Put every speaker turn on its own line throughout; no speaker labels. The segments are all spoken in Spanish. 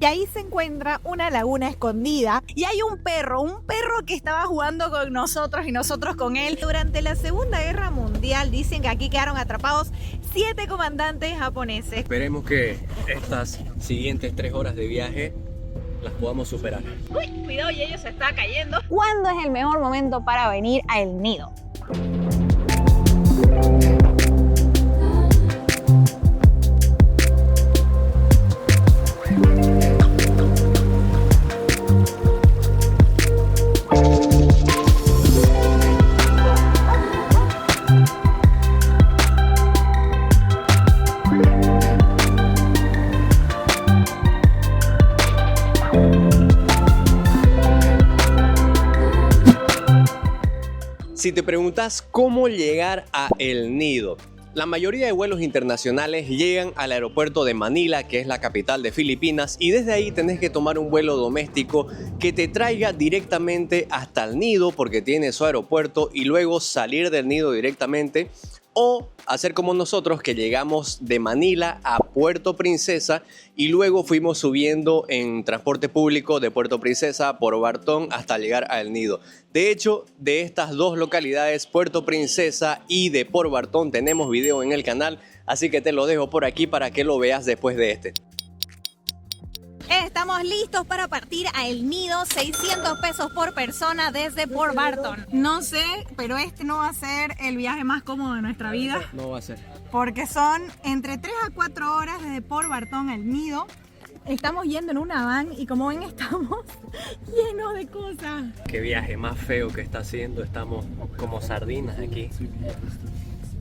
Y ahí se encuentra una laguna escondida y hay un perro que estaba jugando con nosotros y nosotros con él. Durante la Segunda Guerra Mundial dicen que aquí quedaron atrapados 7 comandantes japoneses.
Esperemos que estas siguientes 3 horas de viaje las podamos superar.
Uy, cuidado, Yayo se está cayendo. ¿Cuándo es el mejor momento para venir a El Nido?
Si te preguntas cómo llegar a El Nido, la mayoría de vuelos internacionales llegan al aeropuerto de Manila, que es la capital de Filipinas, y desde ahí tenés que tomar un vuelo doméstico que te traiga directamente hasta El Nido, porque tiene su aeropuerto, y luego salir del Nido directamente, o hacer como nosotros, que llegamos de Manila a Puerto Princesa y luego fuimos subiendo en transporte público de Puerto Princesa por Bartón hasta llegar a El Nido. De hecho, de estas dos localidades, Puerto Princesa y de Por Bartón, tenemos video en el canal, así que te lo dejo por aquí para que lo veas después de este.
Estamos listos para partir a El Nido, 600 pesos por persona desde Port Barton. No sé, pero este no va a ser el viaje más cómodo de nuestra vida.
No va a ser.
Porque son entre 3 a 4 horas desde Port Barton a El Nido. Estamos yendo en una van y como ven estamos llenos de cosas.
Qué viaje más feo que está haciendo, estamos como sardinas aquí.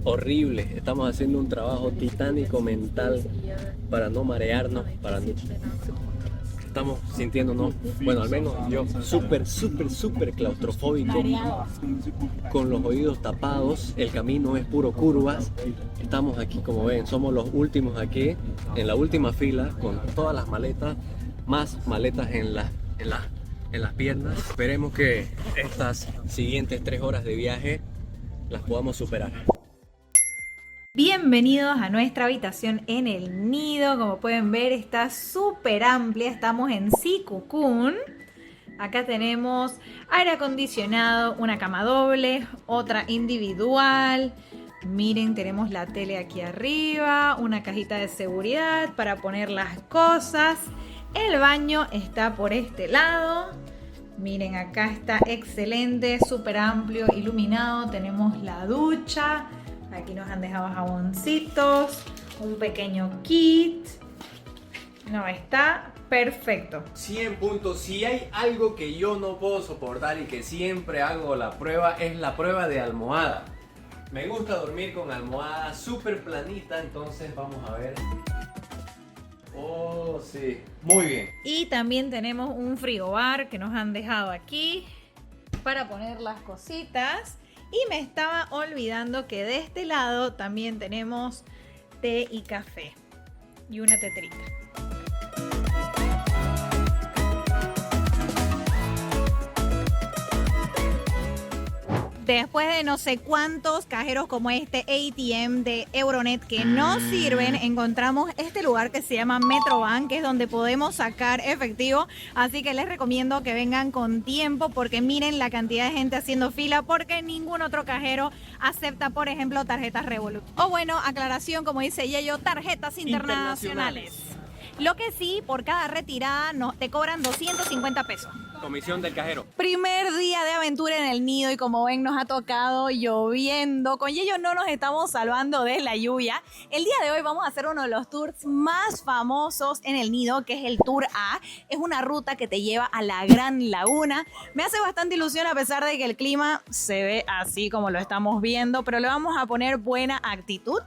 Horrible, estamos haciendo un trabajo titánico mental para no marearnos, estamos sintiéndonos, bueno, al menos yo, súper claustrofóbico, con los oídos tapados, el camino es puro curvas, estamos aquí, como ven, somos los últimos aquí, en la última fila, con todas las maletas, más maletas en las piernas. Esperemos que estas siguientes 3 horas de viaje las podamos superar.
Bienvenidos a nuestra habitación en El Nido. Como pueden ver, está súper amplia. Estamos en Sea Cocoon. Acá tenemos aire acondicionado, una cama doble, otra individual. Miren, tenemos la tele aquí arriba, una cajita de seguridad para poner las cosas. El baño está por este lado. Miren, acá está excelente, súper amplio, iluminado. Tenemos la ducha. Aquí nos han dejado jaboncitos, un pequeño kit. No, está perfecto.
100 puntos. Si hay algo que yo no puedo soportar y que siempre hago la prueba, es la prueba de almohada. Me gusta dormir con almohada súper planita, entonces vamos a ver. Oh, sí. Muy bien.
Y también tenemos un frigobar que nos han dejado aquí para poner las cositas. Y me estaba olvidando que de este lado también tenemos té y café y una teterita. Después de no sé cuántos cajeros como este ATM de Euronet que no sirven, encontramos este lugar que se llama Metrobank, que es donde podemos sacar efectivo. Así que les recomiendo que vengan con tiempo porque miren la cantidad de gente haciendo fila porque ningún otro cajero acepta, por ejemplo, tarjetas Revolut. O bueno, aclaración, como dice Yayo, tarjetas internacionales. Lo que sí, por cada retirada te cobran 250 pesos.
Comisión del cajero.
Primer día de aventura en El Nido y como ven nos ha tocado lloviendo. Con ello no nos estamos salvando de la lluvia. El día de hoy vamos a hacer uno de los tours más famosos en El Nido, que es el Tour A. Es una ruta que te lleva a la Gran Laguna. Me hace bastante ilusión a pesar de que el clima se ve así como lo estamos viendo, pero le vamos a poner buena actitud.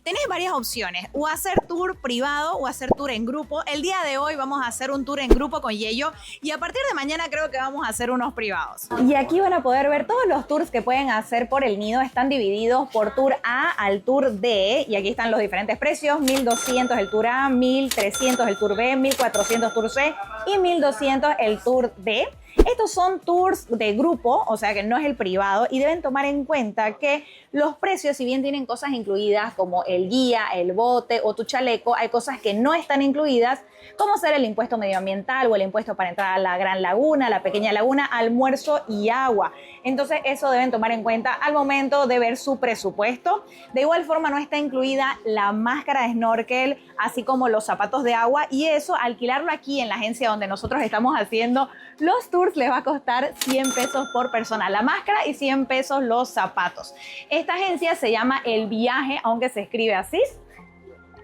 Tenés varias opciones, o hacer tour privado o hacer tour en grupo. El día de hoy vamos a hacer un tour en grupo con Yayo y a partir de mañana creo que vamos a hacer unos privados. Y aquí van a poder ver todos los tours que pueden hacer por El Nido. Están divididos por Tour A al Tour D y aquí están los diferentes precios. 1.200 el Tour A, 1.300 el Tour B, 1.400 Tour C. y 1.200 el tour D. Estos son tours de grupo, o sea que no es el privado, y deben tomar en cuenta que los precios, si bien tienen cosas incluidas como el guía, el bote o tu chaleco, hay cosas que no están incluidas, como ser el impuesto medioambiental o el impuesto para entrar a la Gran Laguna, la Pequeña Laguna, almuerzo y agua. Entonces eso deben tomar en cuenta al momento de ver su presupuesto. De igual forma no está incluida la máscara de snorkel, así como los zapatos de agua, y eso alquilarlo aquí en la agencia donde nosotros estamos haciendo los tours les va a costar 100 pesos por persona la máscara y 100 pesos los zapatos. Esta agencia se llama El Viaje, aunque se escribe así,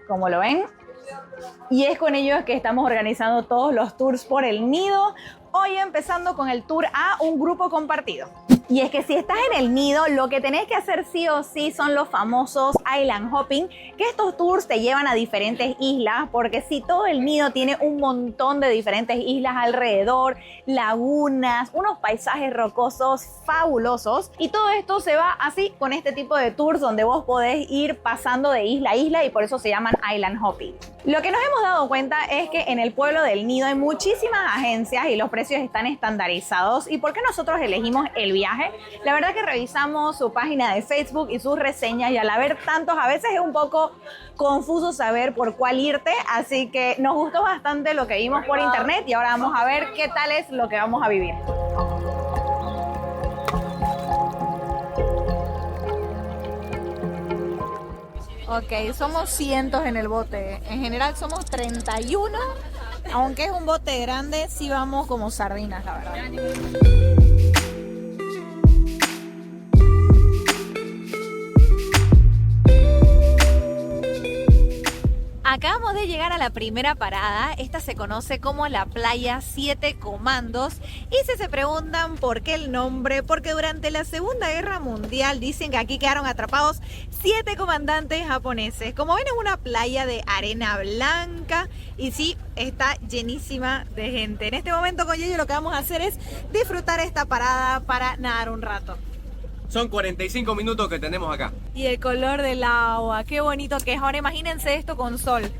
como lo ven. Y es con ellos que estamos organizando todos los tours por el nido. Hoy empezando con el tour A, un grupo compartido. Y es que si estás en el nido, lo que tenés que hacer sí o sí son los famosos island hopping, que estos tours te llevan a diferentes islas, porque sí, todo el nido tiene un montón de diferentes islas alrededor, lagunas, unos paisajes rocosos fabulosos, y todo esto se va así con este tipo de tours donde vos podés ir pasando de isla a isla y por eso se llaman island hopping. Lo que nos hemos dado cuenta es que en el pueblo del nido hay muchísimas agencias y los precios están estandarizados. ¿Y por qué nosotros elegimos El Viaje? La verdad que revisamos su página de Facebook y sus reseñas y al haber tantos a veces es un poco confuso saber por cuál irte, así que nos gustó bastante lo que vimos por internet y ahora vamos a ver qué tal es lo que vamos a vivir. Ok, somos cientos en el bote. En general somos 31. Aunque es un bote grande, sí vamos como sardinas, la verdad. Acabamos de llegar a la primera parada. Esta se conoce como la playa Siete Comandos. Y si se preguntan por qué el nombre, porque durante la Segunda Guerra Mundial dicen que aquí quedaron atrapados 7 comandantes japoneses. Como ven, es una playa de arena blanca y sí, está llenísima de gente. En este momento con Yeyo lo que vamos a hacer es disfrutar esta parada para nadar un rato.
Son 45 minutos que tenemos acá.
Y el color del agua, qué bonito que es. Ahora imagínense esto con sol.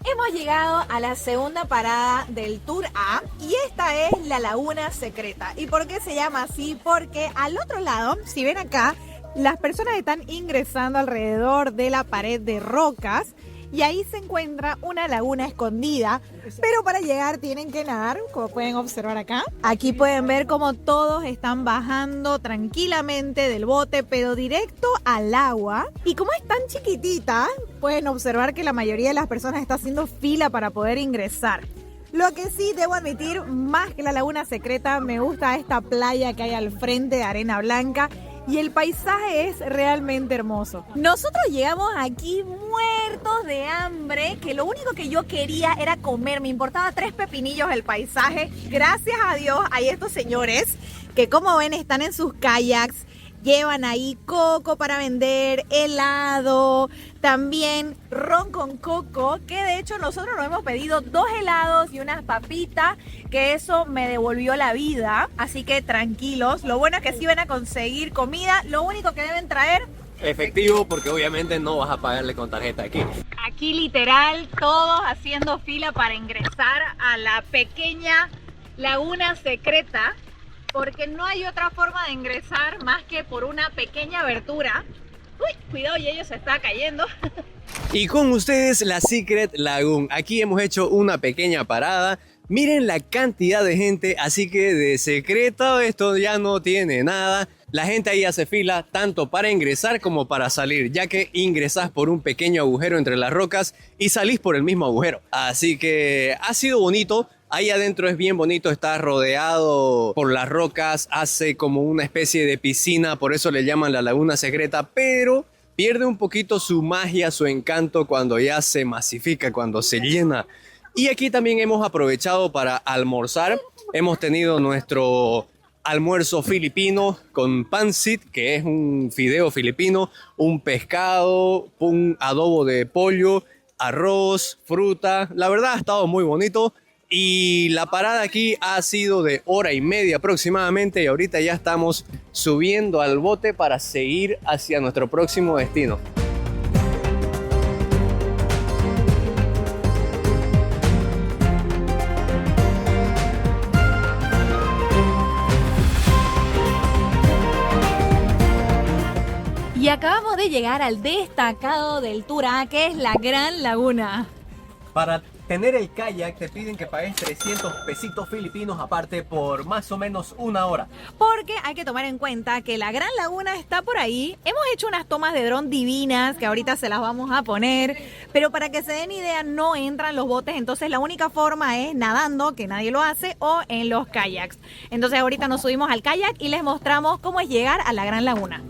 Hemos llegado a la segunda parada del Tour A y esta es la Laguna Secreta. ¿Y por qué se llama así? Porque al otro lado, si ven acá, las personas están ingresando alrededor de la pared de rocas y ahí se encuentra una laguna escondida, pero para llegar tienen que nadar, como pueden observar acá. Aquí pueden ver cómo todos están bajando tranquilamente del bote, pero directo al agua. Y como es tan chiquitita, pueden observar que la mayoría de las personas está haciendo fila para poder ingresar. Lo que sí debo admitir, más que la Laguna Secreta, me gusta esta playa que hay al frente de arena blanca. Y el paisaje es realmente hermoso. Nosotros llegamos aquí muertos de hambre, que lo único que yo quería era comer. Me importaba 3 pepinillos el paisaje. Gracias a Dios hay estos señores que, como ven, están en sus kayaks. Llevan ahí coco para vender, helado, también ron con coco, que de hecho nosotros nos hemos pedido 2 helados y unas papitas, que eso me devolvió la vida, así que tranquilos. Lo bueno es que sí van a conseguir comida, lo único que deben traer...
efectivo, porque obviamente no vas a pagarle con tarjeta aquí.
Aquí literal todos haciendo fila para ingresar a la pequeña Laguna Secreta, porque no hay otra forma de ingresar más que por una pequeña abertura. Uy, cuidado, Yeyo se está cayendo.
Y con ustedes la Secret Lagoon. Aquí hemos hecho una pequeña parada. Miren la cantidad de gente, así que de secreto esto ya no tiene nada. La gente ahí hace fila tanto para ingresar como para salir, ya que ingresás por un pequeño agujero entre las rocas y salís por el mismo agujero. Así que ha sido bonito. Ahí adentro es bien bonito, está rodeado por las rocas, hace como una especie de piscina, por eso le llaman la Laguna Secreta, pero pierde un poquito su magia, su encanto cuando ya se masifica, cuando se llena. Y aquí también hemos aprovechado para almorzar. Hemos tenido nuestro almuerzo filipino con pancit, que es un fideo filipino, un pescado, un adobo de pollo, arroz, fruta. La verdad ha estado muy bonito. Y la parada aquí ha sido de 1:30 aproximadamente y ahorita ya estamos subiendo al bote para seguir hacia nuestro próximo destino.
de llegar al destacado del tour A, que es la Gran Laguna.
Para tener el kayak te piden que pagues 300 pesitos filipinos aparte por más o menos una hora.
Porque hay que tomar en cuenta que la Gran Laguna está por ahí. Hemos hecho unas tomas de dron divinas que ahorita se las vamos a poner. Pero para que se den idea, no entran los botes. Entonces la única forma es nadando, que nadie lo hace, o en los kayaks. Entonces ahorita nos subimos al kayak y les mostramos cómo es llegar a la Gran Laguna.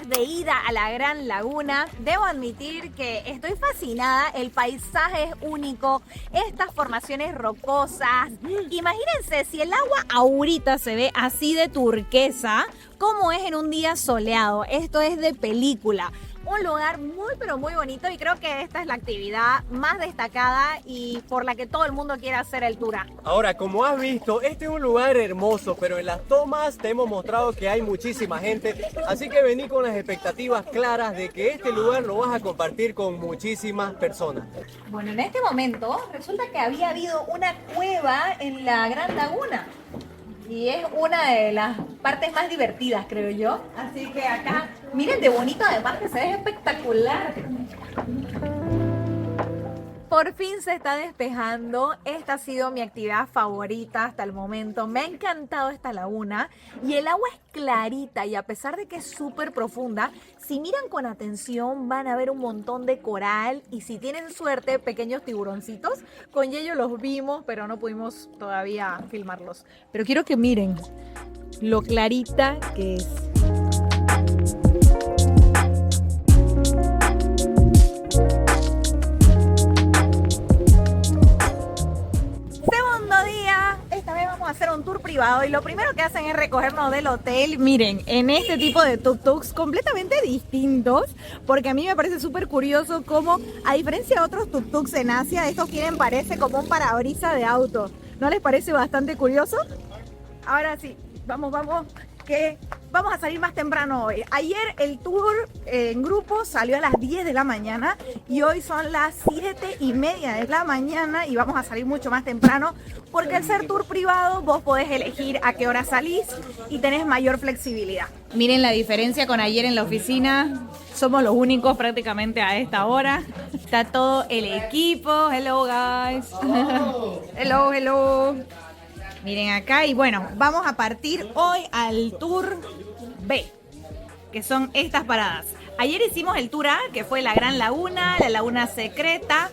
De ida a la Gran Laguna. Debo admitir que estoy fascinada, el paisaje es único, estas formaciones rocosas. Imagínense si el agua ahorita se ve así de turquesa, como es en un día soleado. Esto es de película. Un lugar muy pero muy bonito y creo que esta es la actividad más destacada y por la que todo el mundo quiere hacer el tour.
Ahora, como has visto, este es un lugar hermoso, pero en las tomas te hemos mostrado que hay muchísima gente, así que vení con las expectativas claras de que este lugar lo vas a compartir con muchísimas personas.
Bueno, en este momento resulta que había habido una cueva en la Gran Laguna. Y es una de las partes más divertidas, creo yo. Así que acá, miren de bonito, además que se ve espectacular. Por fin se está despejando. Esta ha sido mi actividad favorita hasta el momento. Me ha encantado esta laguna y el agua es clarita y a pesar de que es súper profunda, si miran con atención van a ver un montón de coral y si tienen suerte, pequeños tiburoncitos. Con Yello los vimos, pero no pudimos todavía filmarlos. Pero quiero que miren lo clarita que es. Hacer un tour privado y lo primero que hacen es recogernos del hotel, miren, en este tipo de tuk-tuks completamente distintos, porque a mí me parece súper curioso cómo, a diferencia de otros tuk-tuks en Asia, estos tienen, parece como un parabrisas de auto. ¿No les parece bastante curioso? Ahora sí, vamos, que vamos a salir más temprano hoy. Ayer el tour en grupo salió a las 10 de la mañana y hoy son las 7:30 de la mañana y vamos a salir mucho más temprano porque al ser tour privado vos podés elegir a qué hora salís y tenés mayor flexibilidad. Miren la diferencia con ayer en la oficina. Somos los únicos prácticamente a esta hora. Está todo el equipo. Hello guys. Hello. Miren acá y bueno, vamos a partir hoy al Tour B, que son estas paradas. Ayer hicimos el Tour A, que fue la Gran Laguna, la Laguna Secreta.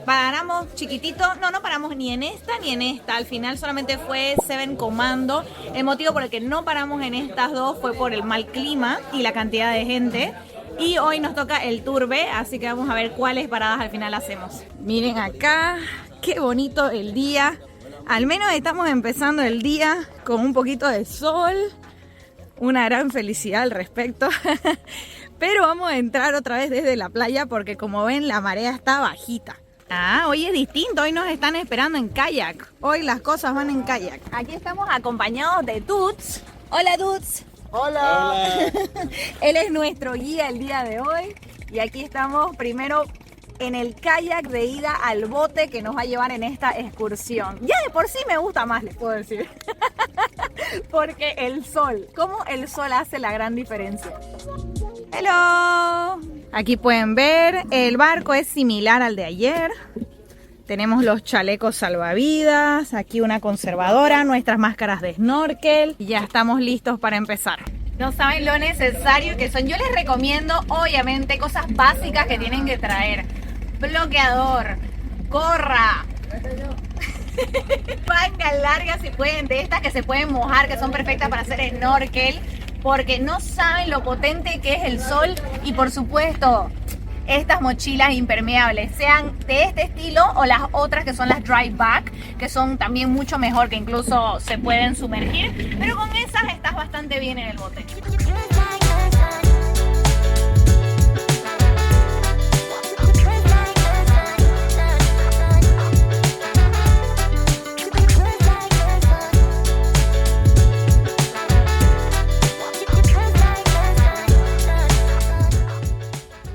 Paramos chiquitito, no paramos ni en esta ni en esta. Al final solamente fue Seven Commando. El motivo por el que no paramos en estas dos fue por el mal clima y la cantidad de gente. Y hoy nos toca el Tour B, así que vamos a ver cuáles paradas al final hacemos. Miren acá, qué bonito el día. Al menos estamos empezando el día con un poquito de sol, una gran felicidad al respecto. Pero vamos a entrar otra vez desde la playa porque como ven la marea está bajita. Hoy es distinto, hoy nos están esperando en kayak. Hoy las cosas van en kayak. Aquí estamos acompañados de Tuts. Hola Tuts.
Hola.
Él es nuestro guía el día de hoy. Y aquí estamos primero en el kayak de ida al bote que nos va a llevar en esta excursión. Ya de por sí me gusta más, les puedo decir. Porque el sol, cómo el sol hace la gran diferencia. Hello. Aquí pueden ver, el barco es similar al de ayer. Tenemos los chalecos salvavidas, aquí una conservadora, nuestras máscaras de snorkel y ya estamos listos para empezar. No saben lo necesario que son. Yo les recomiendo, obviamente, cosas básicas que tienen que traer. Bloqueador, gorra, mangas largas si pueden, de estas que se pueden mojar, que son perfectas para hacer snorkel, porque no saben lo potente que es el sol. Y por supuesto, estas mochilas impermeables, sean de este estilo o las otras que son las dry back, que son también mucho mejor, que incluso se pueden sumergir, pero con esas estás bastante bien en el bote.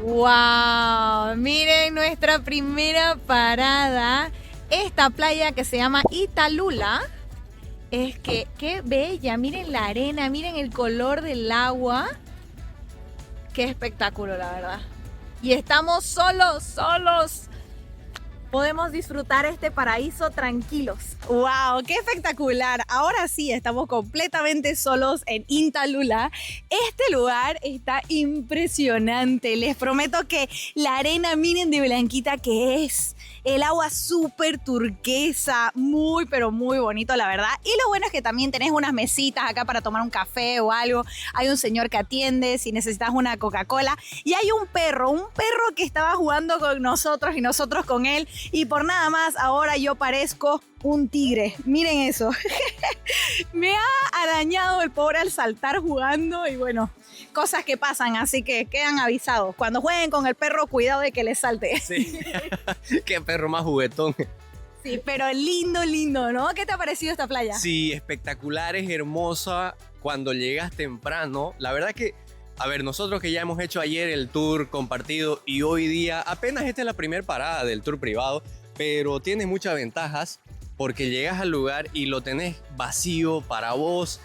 ¡Wow! Miren nuestra primera parada. Esta playa que se llama Italula. Es que, qué bella. Miren la arena, miren el color del agua. Qué espectáculo, la verdad. Y estamos solos. Podemos disfrutar este paraíso tranquilos. ¡Wow! ¡Qué espectacular! Ahora sí, estamos completamente solos en Italula. Este lugar está impresionante. Les prometo que la arena, miren de blanquita que es. El agua súper turquesa, muy pero muy bonito la verdad. Y lo bueno es que también tenés unas mesitas acá para tomar un café o algo. Hay un señor que atiende si necesitas una Coca-Cola. Y hay un perro que estaba jugando con nosotros y nosotros con él. Y por nada más ahora yo parezco un tigre. Miren eso. Me ha arañado el pobre al saltar jugando y bueno, cosas que pasan, así que quedan avisados. Cuando jueguen con el perro, cuidado de que les salte.
Sí. Qué perro más juguetón.
Sí, pero lindo, ¿no? ¿Qué te ha parecido esta playa?
Sí, espectacular, es hermosa cuando llegas temprano. La verdad que, a ver, nosotros que ya hemos hecho ayer el tour compartido y hoy día apenas esta es la primera parada del tour privado, pero tiene muchas ventajas porque llegas al lugar y lo tenés vacío para vos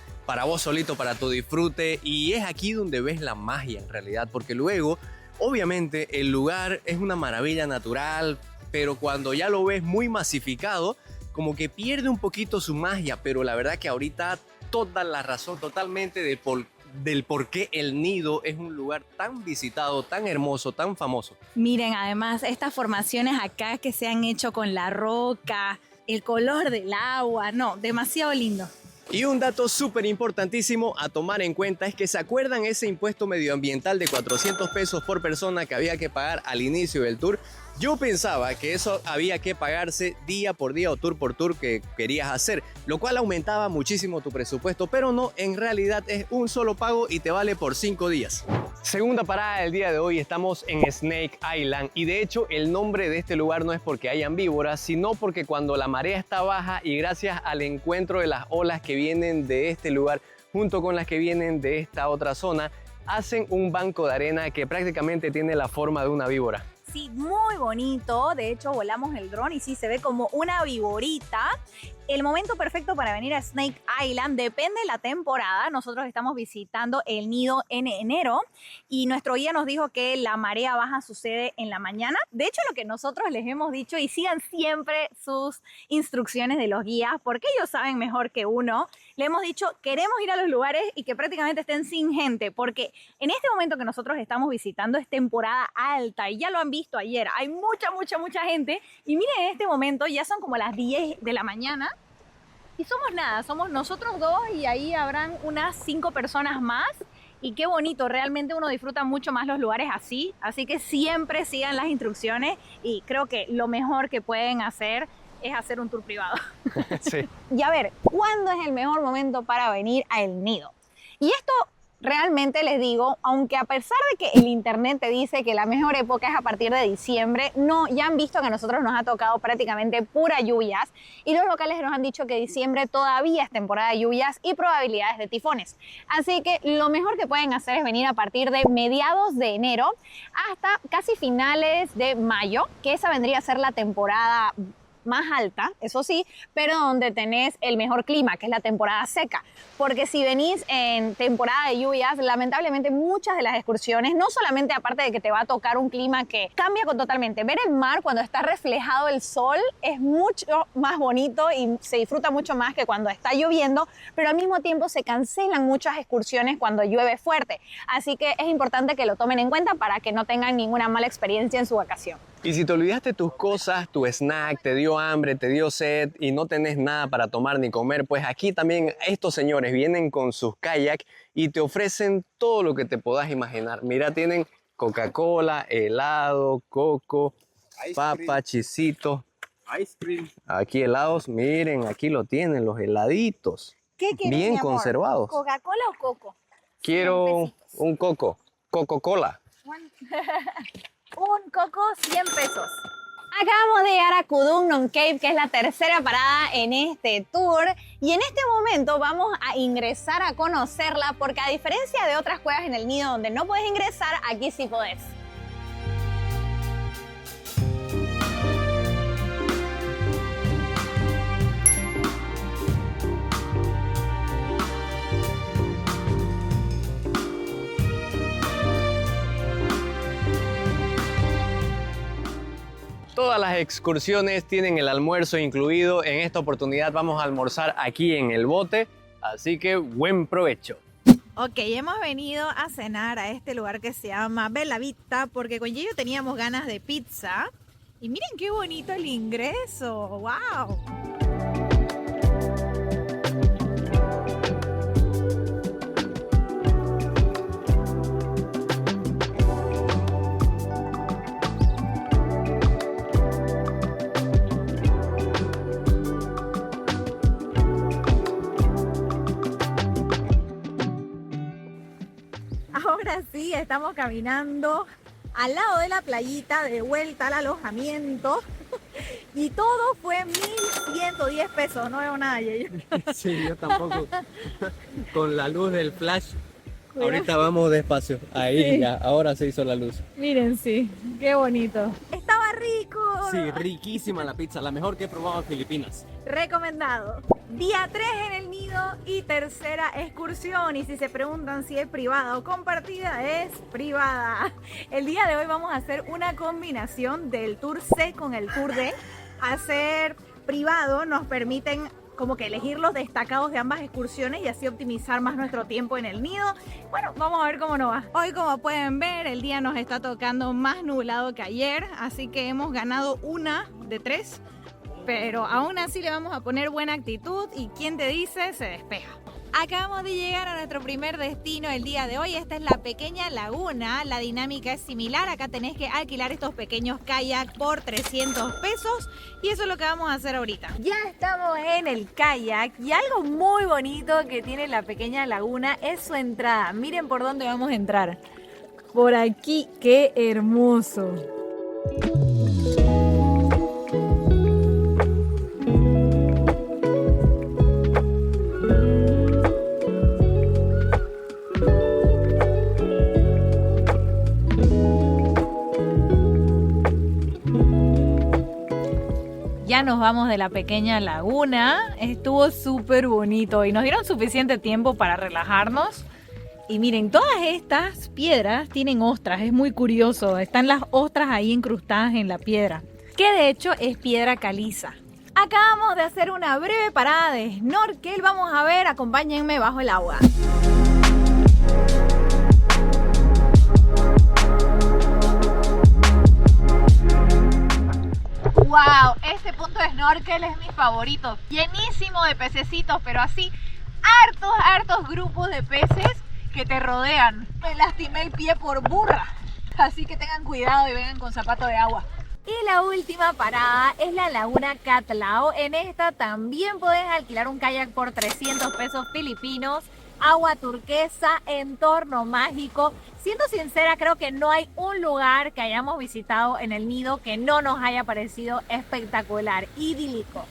solito, para tu disfrute, y es aquí donde ves la magia en realidad, porque luego, obviamente, el lugar es una maravilla natural, pero cuando ya lo ves muy masificado, como que pierde un poquito su magia, pero la verdad que ahorita toda la razón totalmente del por qué El Nido es un lugar tan visitado, tan hermoso, tan famoso.
Miren, además, estas formaciones acá que se han hecho con la roca, el color del agua, no, demasiado lindo.
Y un dato súper importantísimo a tomar en cuenta es que ¿se acuerdan ese impuesto medioambiental de 400 pesos por persona que había que pagar al inicio del tour? Yo pensaba que eso había que pagarse día por día o tour por tour que querías hacer, lo cual aumentaba muchísimo tu presupuesto, pero no, en realidad es un solo pago y te vale por 5 días. Segunda parada del día de hoy, estamos en Snake Island y de hecho el nombre de este lugar no es porque hayan víboras, sino porque cuando la marea está baja y gracias al encuentro de las olas que vienen de este lugar junto con las que vienen de esta otra zona, hacen un banco de arena que prácticamente tiene la forma de una víbora.
Sí, muy bonito. De hecho, volamos el dron y sí, se ve como una viborita. El momento perfecto para venir a Snake Island depende de la temporada. Nosotros estamos visitando El Nido en enero y nuestro guía nos dijo que la marea baja sucede en la mañana. De hecho, lo que nosotros les hemos dicho, y sigan siempre sus instrucciones de los guías porque ellos saben mejor que uno, le hemos dicho queremos ir a los lugares y que prácticamente estén sin gente, porque en este momento que nosotros estamos visitando es temporada alta y ya lo han visto ayer. Hay mucha gente y miren, en este momento ya son como las 10 de la mañana. Y somos nada, somos nosotros dos y ahí habrán unas 5 personas más. Y qué bonito, realmente uno disfruta mucho más los lugares así. Así que siempre sigan las instrucciones y creo que lo mejor que pueden hacer es hacer un tour privado.
Sí.
Y a ver, ¿cuándo es el mejor momento para venir a El Nido? Y esto realmente les digo, aunque a pesar de que el internet te dice que la mejor época es a partir de diciembre, no, ya han visto que a nosotros nos ha tocado prácticamente pura lluvias y los locales nos han dicho que diciembre todavía es temporada de lluvias y probabilidades de tifones. Así que lo mejor que pueden hacer es venir a partir de mediados de enero hasta casi finales de mayo, que esa vendría a ser la temporada más alta, eso sí, pero donde tenés el mejor clima, que es la temporada seca. Porque si venís en temporada de lluvias, lamentablemente muchas de las excursiones, no solamente aparte de que te va a tocar un clima que cambia totalmente, ver el mar cuando está reflejado el sol es mucho más bonito y se disfruta mucho más que cuando está lloviendo, pero al mismo tiempo se cancelan muchas excursiones cuando llueve fuerte. Así que es importante que lo tomen en cuenta para que no tengan ninguna mala experiencia en su vacación.
Y si te olvidaste tus cosas, tu snack, te dio hambre, te dio sed y no tenés nada para tomar ni comer, pues aquí también estos señores vienen con sus kayaks y te ofrecen todo lo que te puedas imaginar. Mira, tienen Coca-Cola, helado, coco, papa, chisito.
Ice cream.
Aquí helados, miren, aquí lo tienen, los heladitos.
¿Qué quieres,
Bien
mi amor?
conservados.
¿Coca-Cola o coco?
Quiero
100 pesitos.
un coco, Coca-Cola.
Un coco, 100 pesos. Acabamos de llegar a Kudung Cave, que es la tercera parada en este tour. Y en este momento vamos a ingresar a conocerla, porque a diferencia de otras cuevas en el Nido donde no puedes ingresar, aquí sí podés.
Todas las excursiones tienen el almuerzo incluido. En esta oportunidad vamos a almorzar aquí en el bote, así que buen provecho.
Ok, hemos venido a cenar a este lugar que se llama Bella Vita, porque con Yeyo teníamos ganas de pizza. Y miren qué bonito el ingreso, wow. Ahora sí, estamos caminando al lado de la playita de vuelta al alojamiento y todo fue 1.110 pesos, no veo nada, Yeyo.
Sí, yo tampoco. Con la luz del flash.
Cuidado.
Ahorita vamos despacio. Ahí
Sí.
ya, ahora se hizo la luz.
Miren, sí, qué bonito. Estaba rico.
Sí, riquísima la pizza, la mejor que he probado en Filipinas.
Recomendado. Día 3 en el Nido y tercera excursión. Y si se preguntan si es privada o compartida, es privada. El día de hoy vamos a hacer una combinación del Tour C con el Tour D. Hacer privado nos permiten como que elegir los destacados de ambas excursiones y así optimizar más nuestro tiempo en el Nido. Bueno, vamos a ver cómo nos va. Hoy, como pueden ver, el día nos está tocando más nublado que ayer, así que hemos ganado una de 3, pero aún así le vamos a poner buena actitud y quien te dice, se despeja. Acabamos de llegar a nuestro primer destino el día de hoy. Esta es la pequeña laguna. La dinámica es similar. Acá tenés que alquilar estos pequeños kayak por 300 pesos. Y eso es lo que vamos a hacer ahorita. Ya estamos en el kayak. Y algo muy bonito que tiene la pequeña laguna es su entrada. Miren por dónde vamos a entrar. Por aquí. ¡Qué hermoso! Ya nos vamos de la pequeña laguna, estuvo súper bonito y nos dieron suficiente tiempo para relajarnos. Y miren, todas estas piedras tienen ostras, es muy curioso, están las ostras ahí incrustadas en la piedra, que de hecho es piedra caliza. Acabamos de hacer una breve parada de snorkel, vamos a ver, acompáñenme bajo el agua. ¡Wow! Este punto de snorkel es mi favorito. Llenísimo de pececitos, pero así hartos grupos de peces que te rodean. Me lastimé el pie por burra. Así que tengan cuidado y vengan con zapato de agua. Y la última parada es la laguna Catlao. En esta también podés alquilar un kayak por 300 pesos filipinos. Agua turquesa, entorno mágico. Siendo sincera, creo que no hay un lugar que hayamos visitado en el Nido que no nos haya parecido espectacular, idílico.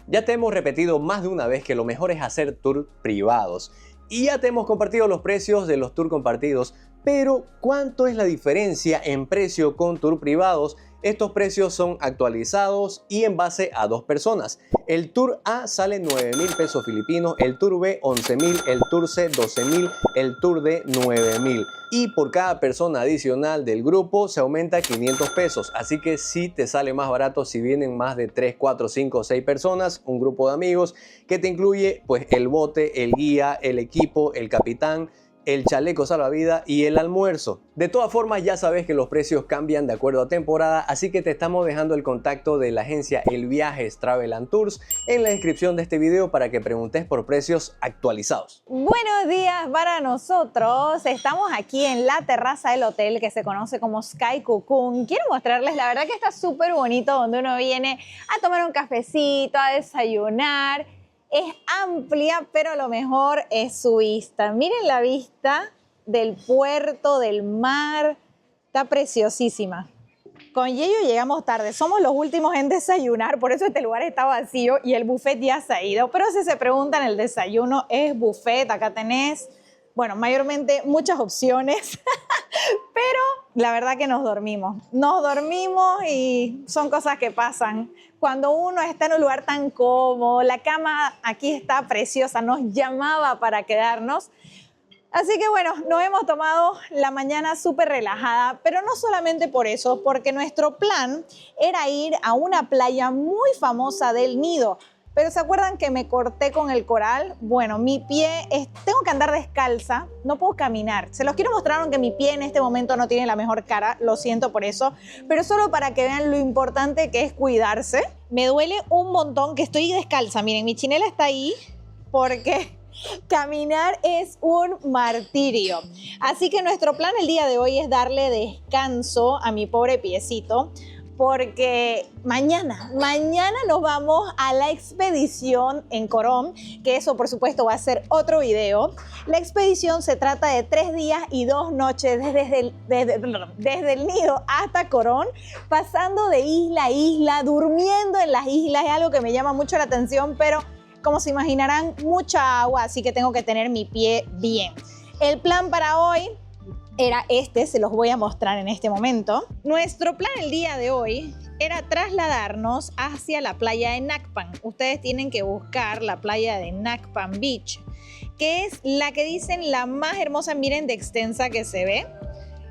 Ya te hemos repetido más de una vez que lo mejor es hacer tours privados. Y ya te hemos compartido los precios de los tours compartidos. Pero, ¿cuánto es la diferencia en precio con tours privados? Estos precios son actualizados y en base a 2 personas. El Tour A sale 9.000 pesos filipinos, el Tour B 11.000, el Tour C 12.000, el Tour D 9.000. Y por cada persona adicional del grupo se aumenta 500 pesos. Así que sí te sale más barato si vienen más de 3, 4, 5, 6 personas, un grupo de amigos que te incluye pues el bote, el guía, el equipo, el capitán el chaleco salvavidas y el almuerzo. De todas formas, ya sabes que los precios cambian de acuerdo a temporada, así que te estamos dejando el contacto de la agencia El Viajes Travel and Tours en la descripción de este video para que preguntes por precios actualizados.
Buenos días para nosotros. Estamos aquí en la terraza del hotel que se conoce como Sky Cocoon. Quiero mostrarles, la verdad que está súper bonito, donde uno viene a tomar un cafecito, a desayunar. Es amplia, pero lo mejor es su vista. Miren la vista del puerto, del mar. Está preciosísima. Con Yeyo llegamos tarde. Somos los últimos en desayunar, por eso este lugar está vacío y el buffet ya se ha ido. Pero si se preguntan, el desayuno es buffet. Acá tenés, bueno, mayormente muchas opciones. Pero la verdad que nos dormimos. Nos dormimos y son cosas que pasan. Cuando uno está en un lugar tan cómodo, la cama aquí está preciosa, nos llamaba para quedarnos. Así que bueno, nos hemos tomado la mañana súper relajada, pero no solamente por eso, porque nuestro plan era ir a una playa muy famosa del Nido. Pero ¿se acuerdan que me corté con el coral? Bueno, mi pie, tengo que andar descalza, no puedo caminar. Se los quiero mostrar, aunque mi pie en este momento no tiene la mejor cara, lo siento por eso, pero solo para que vean lo importante que es cuidarse. Me duele un montón que estoy descalza, miren, mi chinela está ahí porque caminar es un martirio. Así que nuestro plan el día de hoy es darle descanso a mi pobre piecito, porque mañana nos vamos a la expedición en Corón, que eso por supuesto va a ser otro video. La expedición se trata de 3 días y 2 noches desde el Nido hasta Corón, pasando de isla a isla, durmiendo en las islas. Es algo que me llama mucho la atención, pero como se imaginarán, mucha agua, así que tengo que tener mi pie bien. El plan para hoy era se los voy a mostrar en este momento. Nuestro plan el día de hoy era trasladarnos hacia la playa de Nakpan. Ustedes tienen que buscar la playa de Nakpan Beach, que es la que dicen la más hermosa, miren de extensa que se ve.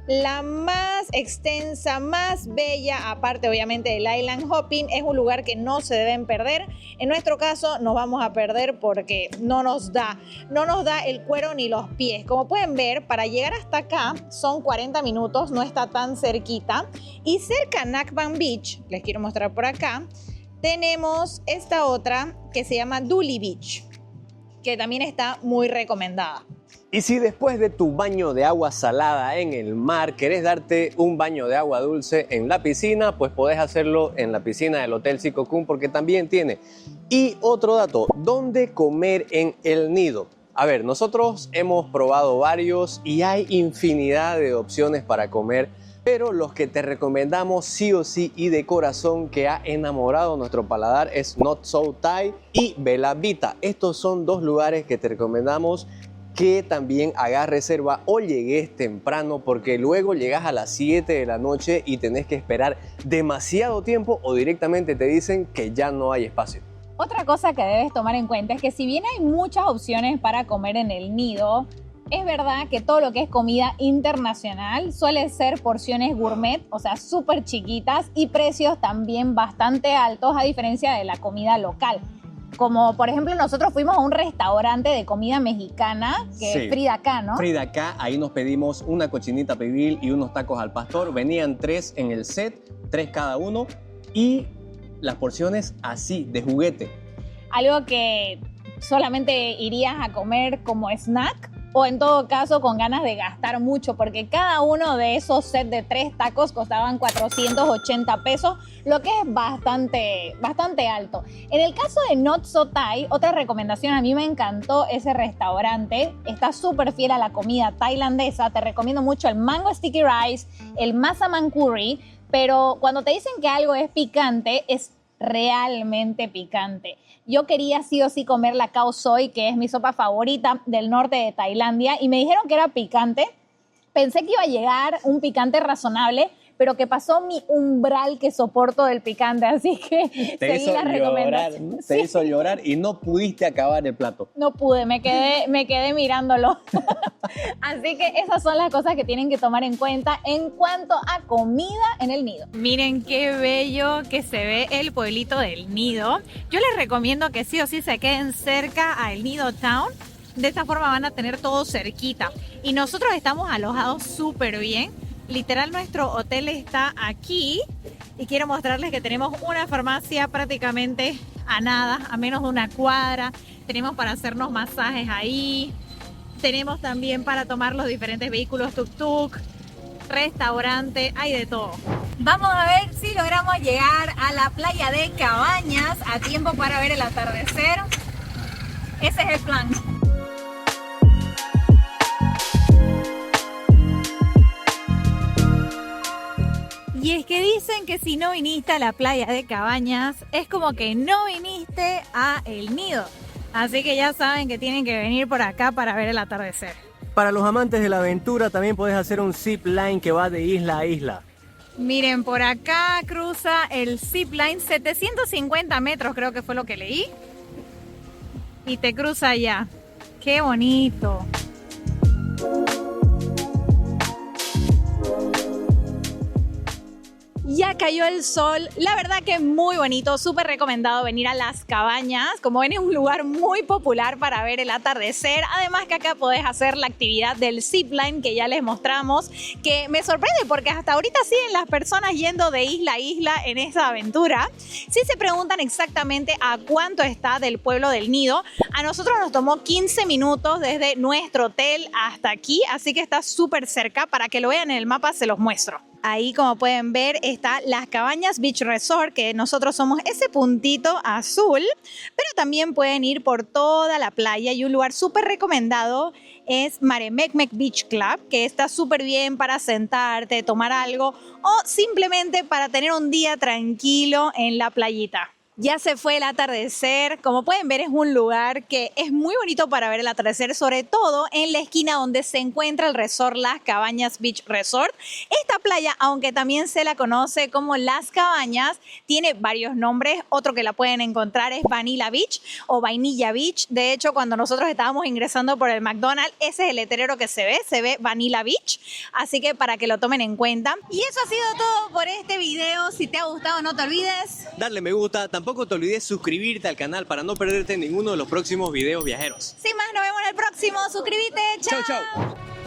La más extensa, más bella, aparte obviamente del island hopping, es un lugar que no se deben perder. En nuestro caso nos vamos a perder porque no nos da el cuero ni los pies. Como pueden ver, para llegar hasta acá son 40 minutos, no está tan cerquita. Y cerca a Nakpan Beach, les quiero mostrar por acá, tenemos esta otra que se llama Duli Beach, que también está muy recomendada.
Y si después de tu baño de agua salada en el mar querés darte un baño de agua dulce en la piscina, pues podés hacerlo en la piscina del Hotel Sky Cocoon porque también tiene. Y otro dato, ¿dónde comer en el Nido? A ver, nosotros hemos probado varios y hay infinidad de opciones para comer, pero los que te recomendamos sí o sí y de corazón, que ha enamorado nuestro paladar, es Not So Thai y Bella Vita. Estos son 2 lugares que te recomendamos que también hagas reserva o llegues temprano, porque luego llegas a las 7 de la noche y tenés que esperar demasiado tiempo o directamente te dicen que ya no hay espacio.
Otra cosa que debes tomar en cuenta es que si bien hay muchas opciones para comer en el Nido, es verdad que todo lo que es comida internacional suele ser porciones gourmet, o sea, súper chiquitas y precios también bastante altos a diferencia de la comida local. Como por ejemplo nosotros fuimos a un restaurante de comida mexicana, que es Frida Acá, ¿no?
Frida Acá, ahí nos pedimos una cochinita pibil y unos tacos al pastor. Venían 3 en el set, 3 cada uno y las porciones así, de juguete.
Algo que solamente irías a comer como snack o en todo caso con ganas de gastar mucho, porque cada uno de esos sets de 3 tacos costaban 480 pesos, lo que es bastante alto. En el caso de Not So Thai, otra recomendación, a mí me encantó ese restaurante, está súper fiel a la comida tailandesa, te recomiendo mucho el Mango Sticky Rice, el Massaman Curry, pero cuando te dicen que algo es picante, es realmente picante. Yo quería sí o sí comer la khao soi, que es mi sopa favorita del norte de Tailandia, y me dijeron que era picante. Pensé que iba a llegar un picante razonable, pero que pasó mi umbral que soporto del picante, así que seguí la recomendación.
Te hizo llorar y no pudiste acabar el plato.
No pude, me quedé mirándolo. Así que esas son las cosas que tienen que tomar en cuenta en cuanto a comida en el Nido. Miren qué bello que se ve el pueblito del Nido. Yo les recomiendo que sí o sí se queden cerca al Nido Town, De esta forma van a tener todo cerquita. Y nosotros estamos alojados súper bien. Literal, nuestro hotel está aquí. Y quiero mostrarles que tenemos una farmacia prácticamente a nada, a menos de una cuadra. Tenemos para hacernos masajes ahí. Tenemos también para tomar los diferentes vehículos tuk-tuk. Restaurante, hay de todo. Vamos a ver si logramos llegar a la playa de Cabañas a tiempo para ver el atardecer. Ese es el plan. Y es que dicen que si no viniste a la playa de Cabañas, es como que no viniste a El Nido. Así que ya saben que tienen que venir por acá para ver el atardecer.
Para los amantes de la aventura también puedes hacer un zip line que va de isla a isla.
Miren, por acá cruza el zip line, 750 metros creo que fue lo que leí. Y te cruza allá. ¡Qué bonito! Ya cayó el sol, la verdad que muy bonito, súper recomendado venir a Las Cabañas. Como ven, es un lugar muy popular para ver el atardecer. Además que acá podés hacer la actividad del zipline que ya les mostramos, que me sorprende porque hasta ahorita siguen las personas yendo de isla a isla en esa aventura. Si se preguntan exactamente a cuánto está del pueblo del Nido, a nosotros nos tomó 15 minutos desde nuestro hotel hasta aquí, así que está súper cerca. Para que lo vean en el mapa se los muestro. Ahí, como pueden ver, está Las Cabañas Beach Resort, que nosotros somos ese puntito azul, pero también pueden ir por toda la playa y un lugar súper recomendado es Maremecmec Beach Club, que está súper bien para sentarte, tomar algo o simplemente para tener un día tranquilo en la playita. Ya se fue el atardecer. Como pueden ver, es un lugar que es muy bonito para ver el atardecer, sobre todo en la esquina donde se encuentra el resort Las Cabañas Beach Resort. Esta playa, aunque también se la conoce como Las Cabañas, tiene varios nombres. Otro que la pueden encontrar es Vanilla Beach o Vainilla Beach. De hecho, cuando nosotros estábamos ingresando por el McDonald's, ese es el letrero que se ve Vanilla Beach. Así que para que lo tomen en cuenta. Y eso ha sido todo por este video. Si te ha gustado, no te olvides
darle me gusta. Tampoco te olvides suscribirte al canal para no perderte ninguno de los próximos videos viajeros.
sin más, nos vemos en el próximo. Suscríbete. Chao.
Chau, chau.